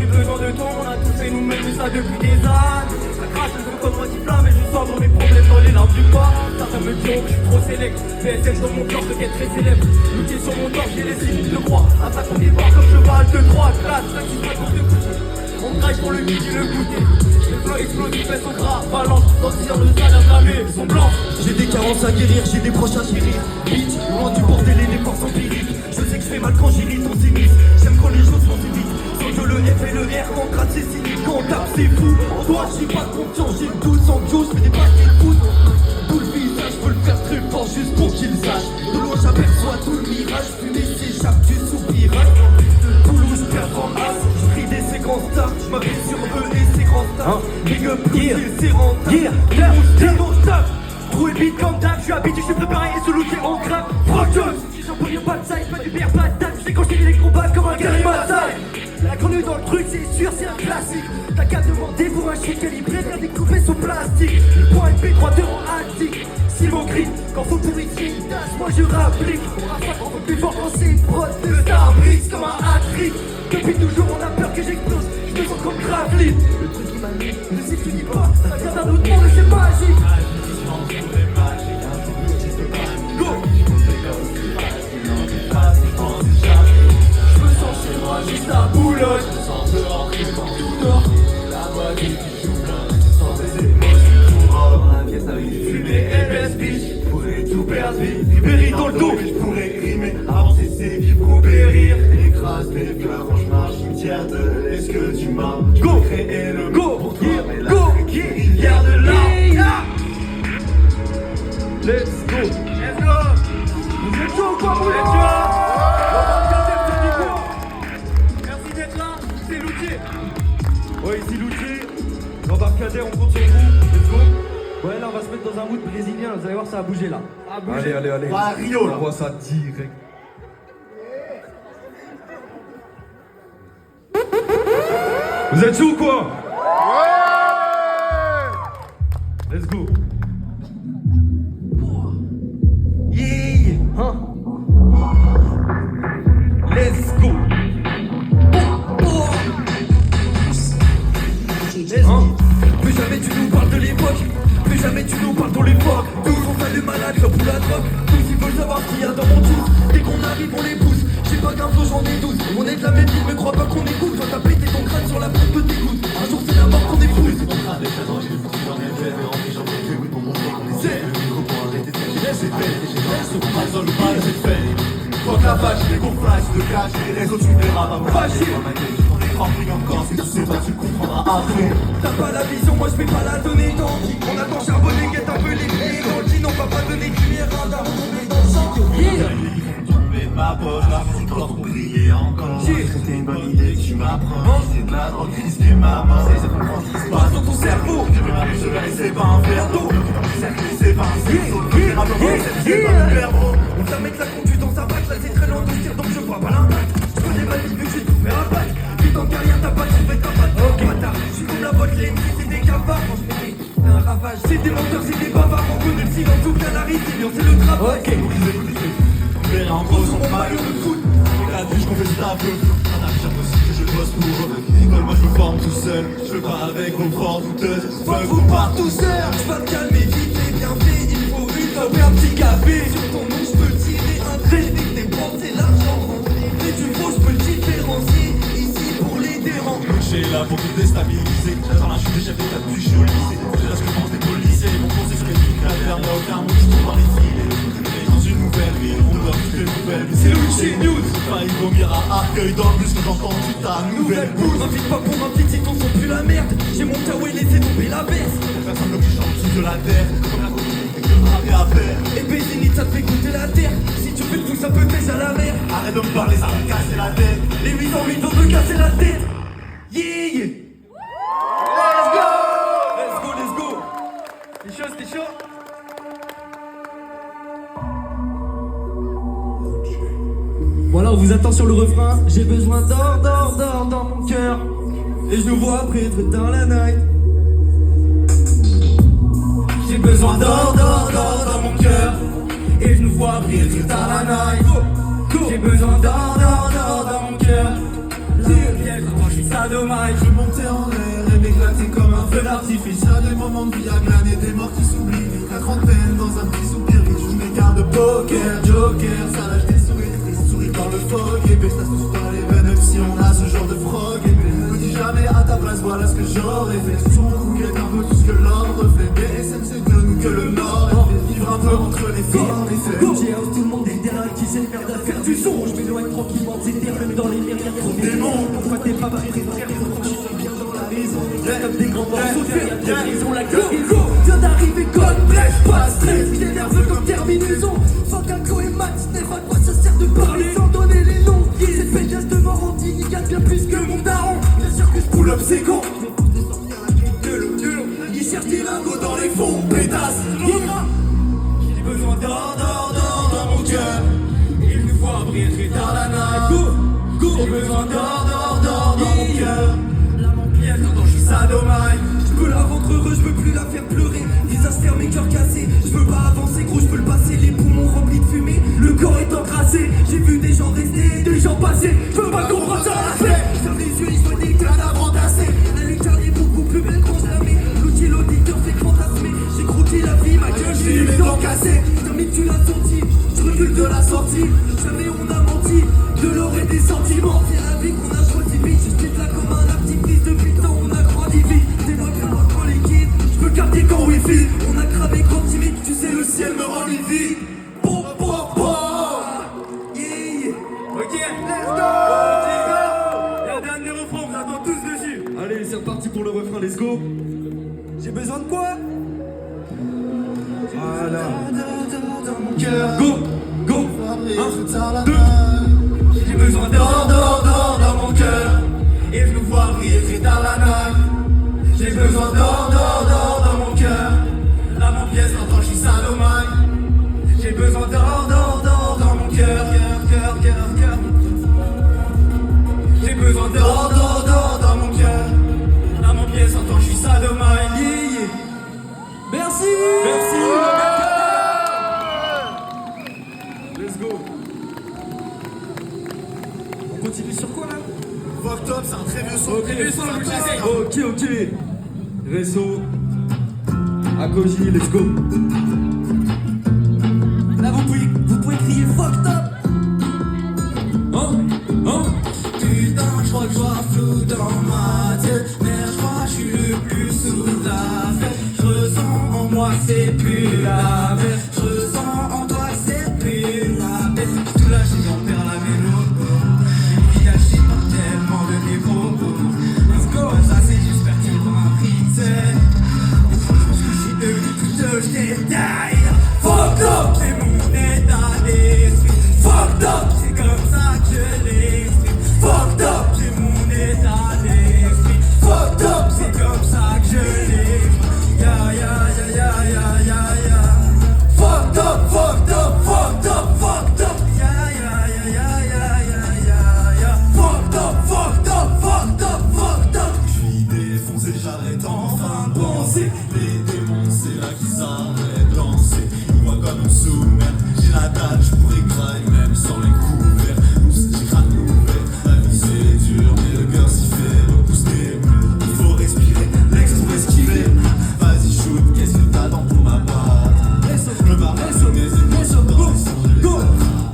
besoin de toi, on a tout fait nous-mêmes, mais ça depuis des années. Ça crache, je veux comme moi qui flamme, et je sens dans mes problèmes dans les larmes du pas. Certains me diront que je suis trop sélect. PSF dans mon cœur, je deviens très célèbre. L'outil sur mon corps, j'ai les signes de croix. Attaque on départ comme cheval de droite. Classe, 5, 6 pour te goûter. On crache pour le midi, le goûter. Le flow explose, il fait son gras. Balance, dans le le salaire jamais, ils sont blancs. J'ai des carences à guérir, j'ai des proches à chérir. Bitch, loin du bordel et des forces empiriques. Je sais que je fais mal quand j'irrite, on s'immisce. J'aime quand les choses vont si vite. Sans que le F et le R, quand on gratte c'est cynique, quand on tape c'est fou. En toi j'ai pas de confiance, j'ai le doute. Sans Dieu, je fais des paquets de foot. Tout le visage, je peux le faire très fort juste pour qu'il sache. De loin j'aperçois tout le mirage, fumée s'échappe du soupirage. Toulouse, performance, je prie des séquences stars. Je m'appuie sur eux et ses grands stars. Big up, c'est rentable. Toulouse, trou et beat comme d'hab, je suis habitué, je suis préparé et sous l'outil en craque. Fractures, si j'en peux pas de size, pas du bière, pas de date. Je sais quand je fais les combats comme un guerrier Maasai. La grenouille dans le truc, c'est sûr, c'est un classique. T'as qu'à demander pour un shit calibré, bien découpé sous plastique. Le point épée, 3 en attique. Simon crie, quand faut pour ici, moi je rapplique. On rafale encore plus fort quand c'est prod de Starbricks comme un hat-trick. Depuis toujours on a peur que j'explose, je me sens comme Gravely. Le truc qui m'anime, ne sais tu dis pas, ça vient d'un autre monde et c'est magique. Go! Je me sens chez moi juste à Boulogne. Je me sens dehors, je me sens tout dehors. La voix qui joue sans des émotions tout rare. Dans la pièce avec du fumée et best bitch. Je pourrais tout perdre vite, Ribéry dans le dos. Je pourrais rimer, avancer c'est vivre ou périr. Écrase mes fleurs quand je marche, cimetière de est-ce que tu m'as. Go! Créer le go! Pour toi, mais la rivière de l'art. Let's go! Let's go! Vous êtes chaud ou quoi, vous êtes chaud? Merci d'être là, c'est l'outil. Ouais, ici l'outil. Jean-Marc Cadet, on compte sur vous. Let's go. Ouais, là, on va se mettre dans un mood brésilien. Vous allez voir, ça a bougé là. Allez. Ah, Rio, là. On voit ça direct. Vous êtes chaud ou quoi? Ouais. Let's go. Yeah, hein? Let's go. Hein? Plus jamais tu nous parles de l'époque. Plus jamais tu nous parles de l'époque. Toujours ça de malade comme pour la drogue. Tous ils veulent savoir ce qu'il y a dans mon tour. Dès qu'on arrive on les pousse. J'ai pas qu'un flow, j'en ai 12. On est de la même ville mais crois pas qu'on écoute. Toi t'as pété ton crâne sur la porte de tes gouttes. Un jour c'est la mort qu'on épouse. C'est ton crâne des présents, j'ai des fourcis dans mes veines. Mais en fait j'en ai fait, oui pour montrer qu'on essaie. Le micro pour arrêter de faire c'est fait. J'ai laisse au combat dans le mal, c'est fait. Quand la vache, les gros flash, le cash, les réseaux tu verras pas me fâcher. On est grand prix encore, si tu sais pas tu comprendras après. T'as pas la vision, moi je vais pas la donner tant pis. On attend charbonner, guette un peu les pieds dans le jean. On va pas donner de lumière à d'un tomber dans le champ. Tomber de ma poche, la musique pour briller encore. C'était une bonne idée que tu m'apprends. C'est de la drogue, risquer ma main. C'est comprendre ce qui se passe dans ton cerveau. Je vais laisser pas un verre d'eau. C'est pas un cerceau. C'est pas un verre d'eau. On t'a mettre la conduite dans sa bac. Là c'est très loin de tir donc je vois pas l'impact. Je connais ma vie vu que j'ai tout fait à bac. Putain de carrière t'as pas trouvé ta patte. Ok bâtard, je suis comme la boîte les c'est des cafards. C'est un ravage, c'est des menteurs, c'est des bavards. On connaît le silence ou bien la résilience, c'est le travail. Ok, mais en gros sur mon maillot de foot. La vie je confesse la peu. Un afficheur aussi que je bosse pour eux. École moi je me forme tout seul. Je veux pas avec vos forts douteuses. Vous part tout seul. Je vais me calmer vite et bien fait. Il faut une top et un petit café. Sur ton nom je peux tirer un trait. Dès que t'es pensé l'argent rentré. Mais du gros je peux le différencier. Ici pour les déranger. J'ai là pour te déstabiliser. J'attends la chute des chefs d'état plus chaud au lycée. C'est là ce que pensent les policiers. Ils vont foncer sur les trucs à faire. Y'a aucun mot qui se trouve dans les filets. Dans une nouvelle ville, on doit toutes les nouvelles. C'est l'outil news. Failli vomir à Arcueil dans le bus que j'entends toute ta nouvelle bouse. M'invite pas pour un petit si ton son pue la merde. J'ai mon kawaii laissé tomber la verse. Personne ne bouge en dessous de la terre. Comme la commune et que le rap est à faire. Et Bézénite ça te fait goûter la terre. Si tu fais le tout ça peut déjà la mer. Arrête de me parler, ça va me casser la tête. Les 808 vont me casser la tête. Yeah. Let's go. Let's go, let's go. T'es chaud, t'es chaud. Voilà, on vous attend sur le refrain. J'ai besoin d'or dans mon cœur. Et je nous vois prêtre dans la night. J'ai besoin d'or dans mon cœur. Et je nous vois prêtre dans la night. J'ai besoin d'or dans mon cœur. Le piège, je ça de sadomai. Je montais en l'air et m'éclater comme un feu d'artifice. Y'a des moments de vie à glaner, des morts qui s'oublient. La trentaine dans un petit soupir, je joue mes cartes de poker, joker. Ça lâche des souris dans le fog. Et puis ça se touche dans les veines, même si on a ce genre de frog. Et puis me dis jamais à ta place, voilà ce que j'aurais fait. Son cou est un peu tout ce que l'or refait. BSM c'est nous que le nord. Vivre un peu entre les forts, les faits. House, tout le monde est derrière qui sait faire d'affaires du son. Je m'éloigne tranquillement de ces terres, même dans les mers, y'a trop de démons. Pourquoi t'es pas barré, frère, franchis bien dans la maison. Comme des grands morceaux de fer, y'a des raisons, la cargaison vient d'arriver, code bref, pas stress. Il est nerveux comme terminaison. Fuck Alco et Max, Steph, à quoi ça sert de parler sans donner les noms? Cette pétasse de mort anti-nicat bien plus que mon daron. Bien sûr que je pull up c'est con. Il cherche des lingots dans les fonds, pétasse. J'ai besoin d'or dans mon cœur. Il nous voit briller dans la night. J'ai besoin d'or dans mon cœur. La mon pièce quand je suis sadomai. Je peux la rendre heureuse, je peux plus la faire pleurer. Visage fermé, cœur cassé. Je peux pas avancer, gros, je peux le passer. Les poumons remplis de fumée, le corps est encrassé. J'ai vu des gens rester, des gens passer. Je peux pas comprendre ça la fait. Ferme les yeux, ils voient des cadavres entassés. La lucarne est beaucoup plus belle qu'on se la met. L'outil, l'auditeur fait fantasmer. J'ai croqué la vie, ma gueule, j'ai les dents cassées. Termine, tu l'as senti, je recule de la sortie. Jamais on a menti, de l'or et des sentiments. C'est la vie qu'on a choisi vite. Je pète là comme un artifice. Depuis le temps, on a grandi vite. T'es moi qui quand liquide, je peux capter quand wifi. On a cramé quand timide, tu sais, le ciel me rend livide. Bon, yeah. Ok, let's go. Et un dernier refrain, on vous attend tous dessus. Allez, c'est reparti pour le refrain, let's go. J'ai besoin de quoi? Voilà. Cœur, Go, go. 1, 2. J'ai besoin d'or dans mon cœur. Et je me vois briller dans la night. J'ai besoin d'or dans mon cœur. Là mon pièce quand je suis sadomai. J'ai besoin d'or dans mon cœur. Cœur. J'ai besoin d'or dans mon cœur. Là mon pièce quand je suis sadomai. Yeah. Merci. Merci. Let's go. On continue sur quoi là? Fucked up, c'est un très vieux son. Très vieux son, je sais. Ok. Réseau. Akoji, let's go. Là vous pouvez crier fucked up. Putain, je crois que je vois flou dans ma tête. Merde, je crois que je suis le plus sous la fête. Je ressens en moi que c'est plus la bête. Je ressens en toi que c'est plus la bête. J'ai tout lâché, j'en perds la mélodie. J'ai gâché par tellement de négros. Let's go, ça c'est juste parti pour un pixel. Au fond, je pense que je suis devenu tout seul, je détaille. Fucked up, c'est mon état d'esprit. Fucked up, c'est comme ça que je l'exprime. Fucked up, c'est mon état d'esprit. Fucked up, c'est comme ça que je l'exprime. Ya. Fucked up. Fucked up. Je suis défoncé, j'arrête enfin de penser. Les démons, c'est là qu'ils arrêtent de danser. Ils voient comme on soumet. J'ai la dalle, je pourrais grailler même sans les couverts. Nous c'est crâne ouvert. La vie c'est dur, mais le cœur s'y fait. Repousse des murs, il faut respirer. L'ex pour esquiver. Vas-y shoot, qu'est-ce que t'attends pour ma part? Je me barre sur mes émotions dans les songes.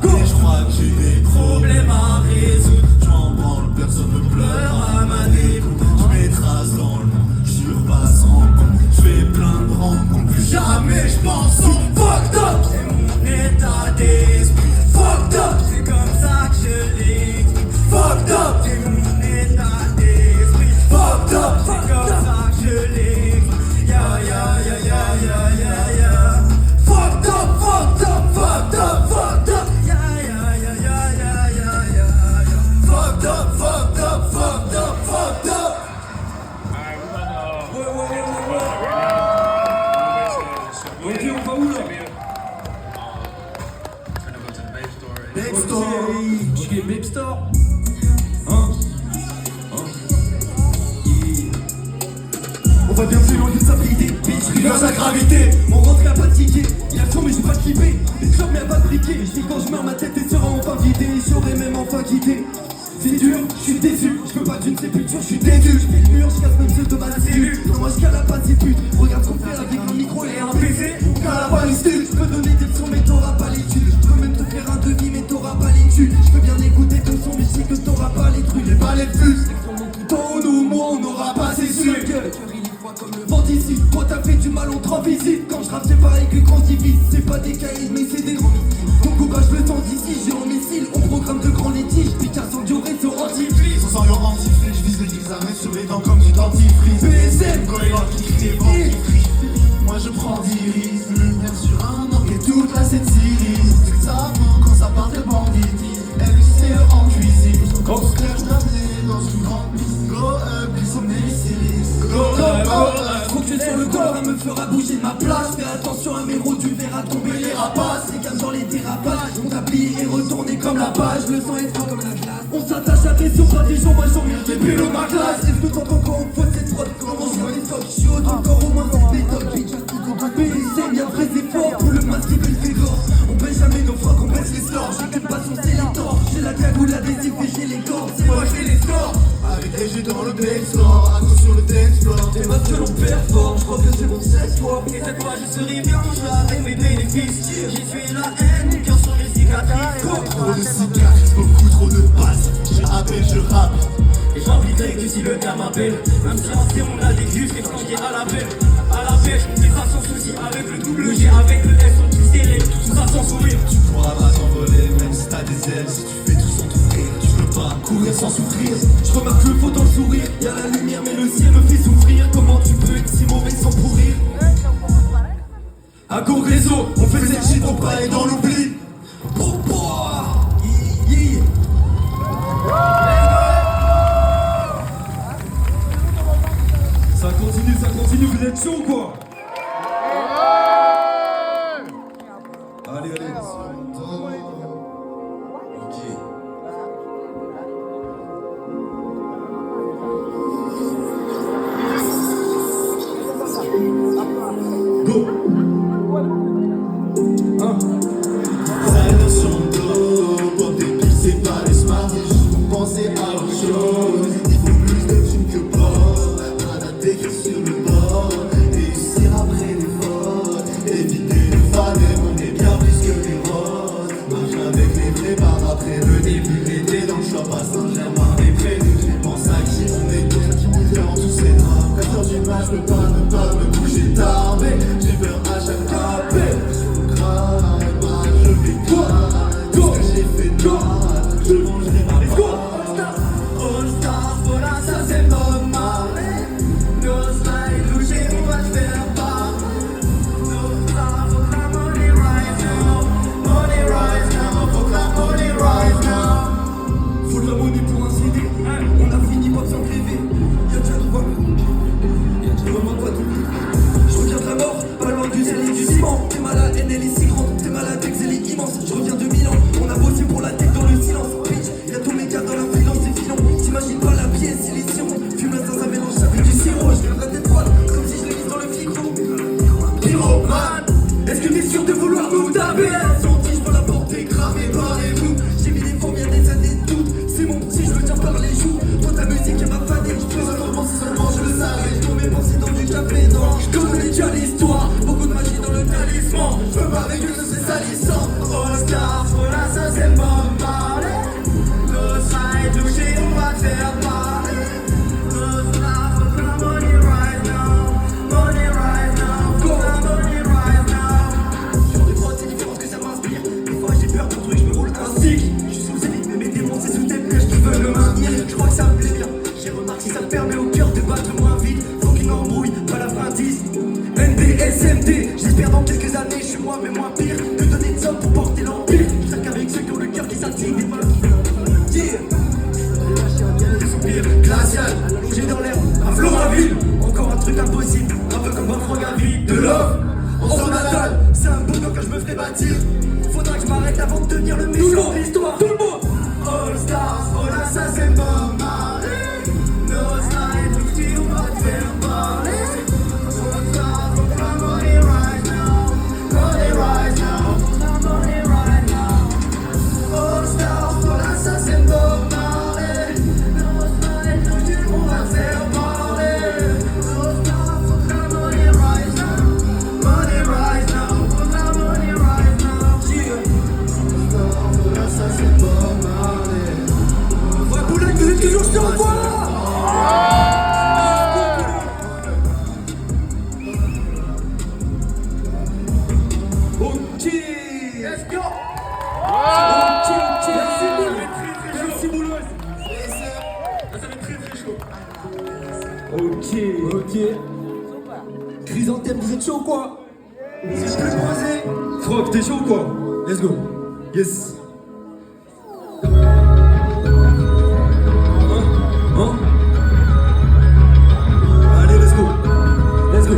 Et je crois que j'ai des problèmes à résoudre. Je m'en branle, personne ne pleure à ma déroute. Je m'écrase dans le monde, je surpasse en compte. Je fais plein de rencontres, plus jamais je pense au fucked up. C'est mon état d'esprit. Fucked up, c'est comme ça que je l'exprime. Fucked up, c'est mon état d'esprit. Fucked up, c'est comme ça que je l'exprime. Ya. Fucked up. Ya. Fucked up. Ok, on va où là? Next story. Ok, Babe Store. On va bien plus loin que sa idée. Bitch, reverse la gravité. On rentre à pas de ticket. Il a le son mais j'ai pas kiffé. Les clubs mais y'a pas de briquet. Je dis quand je meurs ma tête et sera enfin vidée. J'aurais même enfin quitté. c'est dur, je suis déçu. Je veux pas d'une sépulture, je suis déçu. Je fais le mur, je casse même ceux de ma cellule. Non, moi je cale pas ces putes. Regarde ce qu'on fait avec un micro et un PC. On cale pas les studs. Je peux donner des leçons, mais t'auras pas les thunes. Je peux même te faire un devis, mais t'auras pas les thunes. Je peux bien écouter ton son, mais je sais que t'auras pas les trucs. Les balais de plus. Ton ou moi, on n'aura pas, c'est sûr. Le cœur il est froid comme le vent d'ici. Quand t'as fait du mal, on te rend visite. Quand je rappe, c'est pareil que quand divise. C'est pas des caïds, mais c'est des grands missiles. Ton coupage le temps d'ici, j'ai en missile. On programme de grands litiges. Picasso du réseau anti-flic. Sans sang anti-flic, je vise les examens sur les dents comme du dentifrice. PSM, Cohérent qui crie des vents qui crient. Moi je prends d'iris, lumière sur un orgue et toute la cette Syrie. C'est ça quand ça part de banditisme. LUCE en cuisine. Quand on se clash d'amener dans une grande piste. Go up, ils sont des Go up, faut que sur le corps, elle me fera bouger de ma place. Fais attention à mes roues, tu verras tomber les rapaces. Les gars dans les dérapages, on t'a plié et retourné comme la page. Le sang est froid comme la glace. On s'attache à tes sur des jours, moi j'en reviens depuis le ma classe. Est-ce que t'entends quand on faute cette prod? Comment je vois les stocks? Je suis au encore au moins cette méthode. Bitch, PSM, y'a vrais efforts pour le masque et le fégor. On baisse jamais nos frocs, on baisse les stores. J'ai qu'une passion, c'est les torts. J'ai la cagoule, l'adhésif et j'ai les corps. C'est moi, je fais les scores. avec les jeux dans le dance floor. À cause sur le dance floor. T'es ma que l'on performe, je crois que c'est bon cette fois. Et cette fois je serai bien, je avec mes bénéfices. J'ai tué la haine, mon cœur sur les cicatrices. Trop de cicatrices, beaucoup trop de passes. Je appelle, je rappe. Et j'appliquerai que si le gars m'appelle. Même si en on a des vues, c'est flanqué à la pelle. À la pêche, on fait ça sans souci. Avec le double G, avec le S, on plus serré. Tout ça sans sourire. Tu pourras pas t'envoler, même si t'as des ailes. Si tu fais tout sans t'ouvrir, tu peux pas courir sans souffrir. Je remarque le faux dans le sourire. Y'a la lumière, mais le ciel me fait souffrir. Comment tu peux être si mauvais sans pourrir? À Congresso, on fait cette shit, on pas est dans l'oubli. Ça continue, vous êtes chaud quoi? Allez, allez. Go. Ça dans son dos, pour tes piles, c'est pas les smart. Faut penser à autre chose. Il faut plus de thunes que port. Rien à t'écrire sur le bord. Réussir après l'effort. Éviter le fanner, on est bien plus que les roses. Marche avec les vrais barres après le début. Été dans le choix, pas Saint-Germain et prévu. Je pense à qui on est tous, qui nous fait en tous ces drames. 4h du match, je peux pas ne pas me coucher tard. Mais j'ai peur à chaque appel. Je vais tout ce que j'ai fait de mal, je mangerai ma part. All Star, voilà ça c'est Bob Marley. No slide, louché, on va te faire part. No star, faut que la money rise now. Money rise now, faut que la money rise now. Faut de la monnaie pour un CD. On a fini, pas besoin de rêver. Y'a déjà trop vraiment quoi tout. Je reviens de la mort, pas loin du zèle et du ciment. T'es mal à haine, elle est si grande. T'es mal à texte, elle est immense. Je reviens de Milan, on a bossé pour la tête dans le silence. Bitch, y'a tous mes gars dans la freelance, c'est filon. T'imagines pas la pièce, c'est les sirons. Fume la ça mélange avec du sirop. Je viens de la tête froide, comme si je l'ai mis dans le micro. Pyromane, est-ce que t'es sûr de vouloir nous taper? Senti, je peux la porter, cramée par les vous. J'ai mis des formes, y'a des années de doute. C'est mon petit, je me tiens par les joues. Toi ta musique est ma fanée. Je peux seulement si seulement je le savais. Je tourne mes pensées dans du café, non. Je connais déjà l'histoire, beaucoup de magie dans le talisman. Je peux pas avec eux, c'est salissant. All Star, voilà ça c'est Bob Marley. No slide, louché, on va te faire parler. No star, faut que la money rise now. Money rise now, faut que la money rise now. Sur des prods, c'est différent que ça m'inspire. Des fois j'ai peur pour truc, je me roule un stick. Je suis sous zélite, mais mes démons c'est sous tête que je veux me maintenir. Je crois que ça me plaît bien. J'ai remarqué ça permet au cœur de battre moins vite. Faut qu'une embrouille, pas la fin 10. NDSMD, j'espère dans quelques années, je suis moi mais moins pire. Que donner de somme pour porter l'empire. Je traque avec ceux qui ont le cœur qui s'attire. Des balles qui yeah. Des soupirs glacial, allongé dans l'air, à Floraville. Encore un truc impossible, un peu comme un frangaville. De l'or, en son natal, c'est un bonheur que je me ferai bâtir. Faudra que je m'arrête avant de devenir le méchant de l'histoire. Tout le monde. All Stars, voilà ça c'est Bob Marley. No slide, louché, on va te faire parler. All Stars, faut que la money rise now. Money rise now. êtes toujours chaud ou quoi? Ok. Let's go. Merci Mouloud. Ça va être très très chaud. Ok. Chrysanthème, vous êtes chaud ou quoi? Si je peux le poser. Frog, t'es chaud ou quoi? Let's go. Yes. Hein? Allez, let's go. Let's go.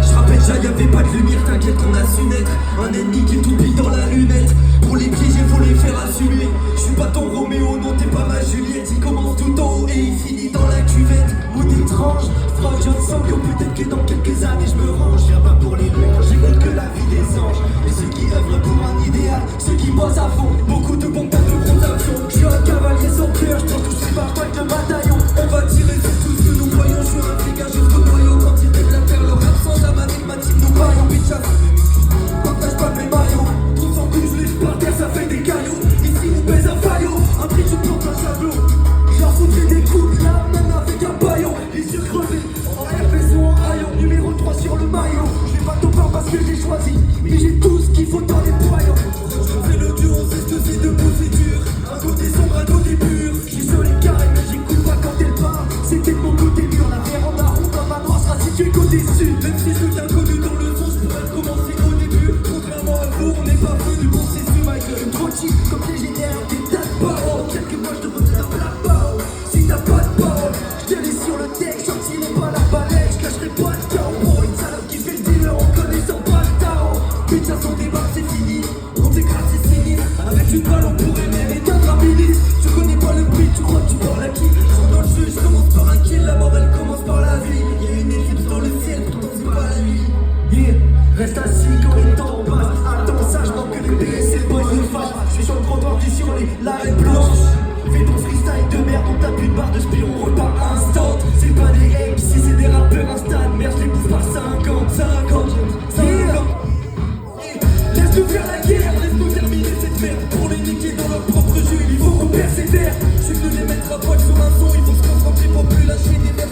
Je rappelle, déjà y'avait pas de lumière, t'inquiète qu'on a su naître. Un ennemi qui toupille dans la lunette. Pour les piéger, faut les faire assumer. Je suis pas ton Roméo, non t'es pas ma Juliette. Il commence tout en haut et il finit dans la cuvette. Mood étrange, froid, je sens que peut-être que dans quelques années je me range. Je viens pas pour les louanges, j'écoute que la vie des anges. Et ceux qui œuvrent pour un idéal, ceux qui bossent à fond. Beaucoup de bons tas de gros avions. Je suis un cavalier sans cœur, je pense touché par balle de bataillon. On va tirer sur tout ce que nous voyons. Je suis un flic jusqu'au noyau. Quand ils mettent la terre, leur absence à avec ma team nous baillons. Bitch, partage pas mes maillots. Tout s'en couche, les par terre, ça fait des cailloux. Ici, on baise un faillot. Après, tu plantes un javelot. Je leur foutrais des coups, là, même avec un baillon. Les yeux crevés, en RPS ou en haillon. Numéro 3 sur le maillot. Je vais pas ton pain parce que j'ai choisi. Mais j'ai tout ce qu'il faut dans les poyaux. Je fais le duo, on sait ce que c'est de bosser dur. Un côté sombre, un côté pur. Je suis solide carré, mais j'écoute pas quand elle part. C'était de mon côté mûr. La véranda ronde comme un noir sera située côté sud. Même si je suis inconnu dans le son, je pourrais commencer au début. Contrairement à vous, on n'est pas venu penser sur ma gueule. Trop cheap comme légionnaire, des tas de paroles. Quelques mois, je te retire un plat parole. Si t'as pas de parole, je te laisse sur le deck. J'en tirerai pas la balai, je cacherai pas de chaos. Pour une salope qui fait le dealer en connaissant pas le tarot. Putain, son débat, c'est fini. On t'écrase, c'est fini. Avec une balle, on pourrait même éteindre un ministre. Tu connais pas le prix, tu crois que tu parles à qui? Je suis dans le jeu, je commence par un kill. La mort, elle commence par la vie. Y'a une ellipse dans le ciel, pourtant c'est pas la nuit. Yeah. Reste assis quand le temps passe. Attends, sache donc que les BS et le boys se fâchent. Je suis sur le trottoir qui sur l'arrêt blanche. Fais ton freestyle de merde, on tape une barre de spion, on repart instant. C'est pas des apes, si c'est des rappeurs instant. Merde, je les bouffe par 50. Laisse-nous faire la guerre, laisse-nous terminer cette merde. Pour les niquer dans leur propre jeu, il faut qu'on persévère. Je suis venu les mettre à poil sur un son, il faut se concentrer pour plus lâcher des merdes.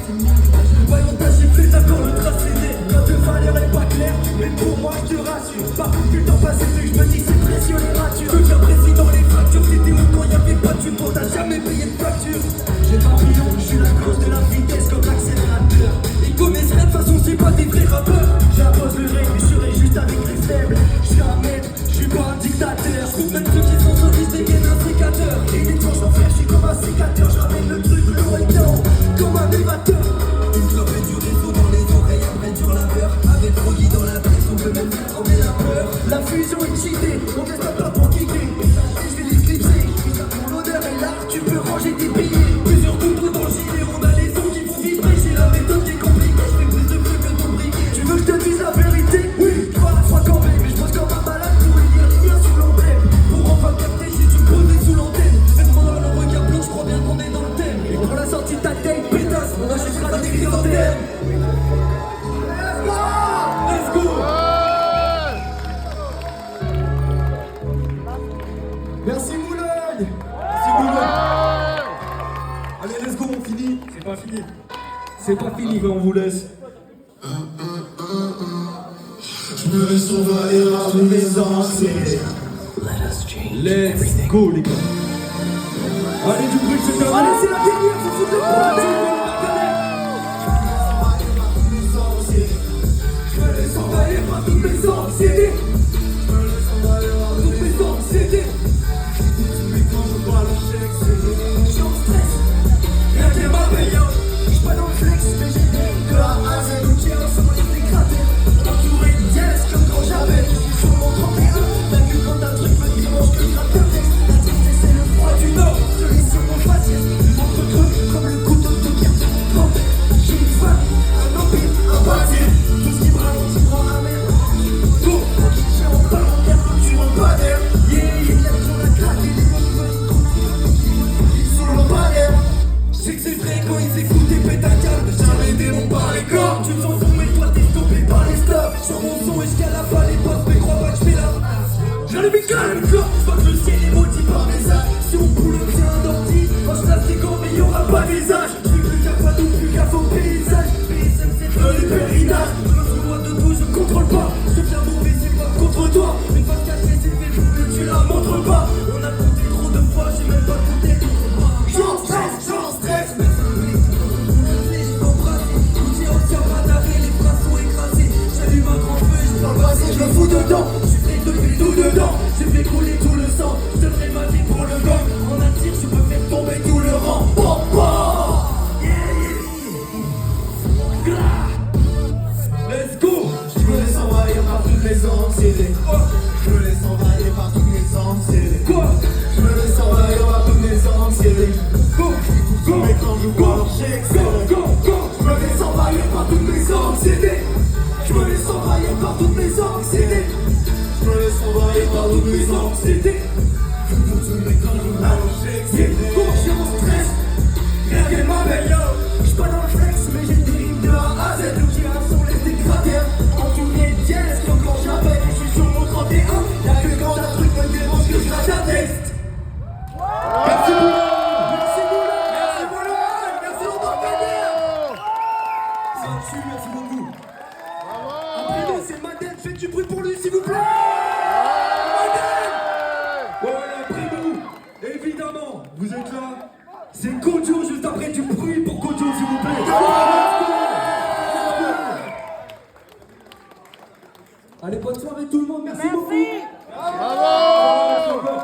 Voyons ta giflée, d'accord, le tracé net. Quand le valeur est pas clair, mais pour moi je te rassure. Par contre, plus le temps passe, plus je me dis que c'est précieux les ratures. Je deviens président, les fractures, c'était où quand y'avait pas de thune, on t'a jamais payé de facture. J'ai papillon, je suis la cause de la vitesse comme l'accélérateur. Ils connaissent rien, de toute façon, c'est pas des vrais rappeurs. J'impose le règne, mais je serai juste avec les faibles. Je suis un maître, je suis pas un dictateur. Je trouve même ceux qui sont solistes et bien un sécateur. Et des planches en fer, je suis comme un sécateur. Je ramène le truc, le white down, comme un évateur. Une clope et du réseau dans les oreilles, après dur la peur. Avec Froggy dans la pièce, on peut même faire trembler la peur. La fusion est cheatée, on laisse pas pour kicker. Et je vais l'éclipser, pour l'honneur et l'art, tu peux ranger tes billets. Plusieurs couteaux dans le gilet, on a les sons qui vont vibrer. J'ai la méthode qui est compliquée, je fais plus de bruit que ton briquet. Tu veux que je te dise la vérité? Oui, je vois la foi quand même. Mais je pose comme un malade pour y lire rien sur l'emblème. Pour enfin capter, si tu me posais sous l'antenne. Fais-moi dans le regard blanc, je crois bien qu'on est dans le thème. Et pour la sortie de ta tête, pétasse, on achètera des chrysanthèmes. Let's go! Merci Moulogne! Merci Moulogne! Allez, let's go, on finit. C'est pas fini. C'est pas fini, mais on vous laisse. Je me laisse envahir par mes anxiétés. Let's go les gars. Allez du bruit, c'est Allez, c'est la dernière, faut foutre le bordel! Je me laisse envahir par toutes mes anxiétés. Toutes mes anxiétés. Mais quand je vois l'échec, c'est Je suis en stress, rien n'est ma payant. Je suis pas dans le flex, mais j'ai de la A à Z. Nous tiens ensemble les cratères. Entouré de dièse comme quand j'avais. Je suis sur mon 31. T'as vu quand un truc me dimanche que je gratte un texte. La tristesse c'est le froid du nord. Je l'ai sur mon faciès. Entre creux comme le couteau de guerre. J'ai une femme, un empire, un bâtiment. Tout ce qui me ralentit prend la mer. Tout, pas de visage. Je suis plus qu'un panneau, plus qu'un faux paysage. PSM c'est devenu pèlerinage. Je me souviens de tout, je contrôle pas. Je viens mauvais, c'est pas contre toi. Une fois cachée, c'est fait pour que tu la montres pas. On a compté trop de fois, j'ai même pas compté d'autres fois. J'en stress. J'ai embrassé, j'ai aussi un radar et les bras sont écrasés. J'allume un grand feu et je parle passé, je me fous dedans. J'ai fait depuis tout dedans, j'ai fait couler tout le sang. Je donnerai ma vie pour le gang. En un tir, je peux faire tomber tout le rang. Let's go. Je me laisse envahir par toutes mes anxiétés. Je me laisse envahir par toutes mes anxiétés. Quoi? Je me laisse envahir par toutes mes anxiétés. Go. Mais quand je vois leur j'excelle. Je me laisse envahir par toutes mes anxiétés. Je me laisse envahir par toutes mes anxiétés. Je me laisse envahir par toutes mes anxiétés. Je me souviens quand je vois leur j'excelle. J'ai mon stress, rien qu'elle m'appelle. Je suis pas dans le flex, mais j'ai des rimes de A à Z. Nous qui sont les dégradeurs. Entouré de dièse, comme quand j'appelle et je suis sur mon 31. Y'a que quand un truc me dérange que je la j'atteste. Merci Boulon. Merci Boulon. Merci Embarcadère. Ça tue, merci beaucoup. Après nous, c'est Madeleine, faites du bruit pour lui s'il vous plaît. Madeleine. Ouais, après nous, évidemment, vous êtes là. C'est Kojo juste après du bruit pour Kojo s'il vous plaît. Allez, bonne soirée tout le monde, merci beaucoup. Bravo.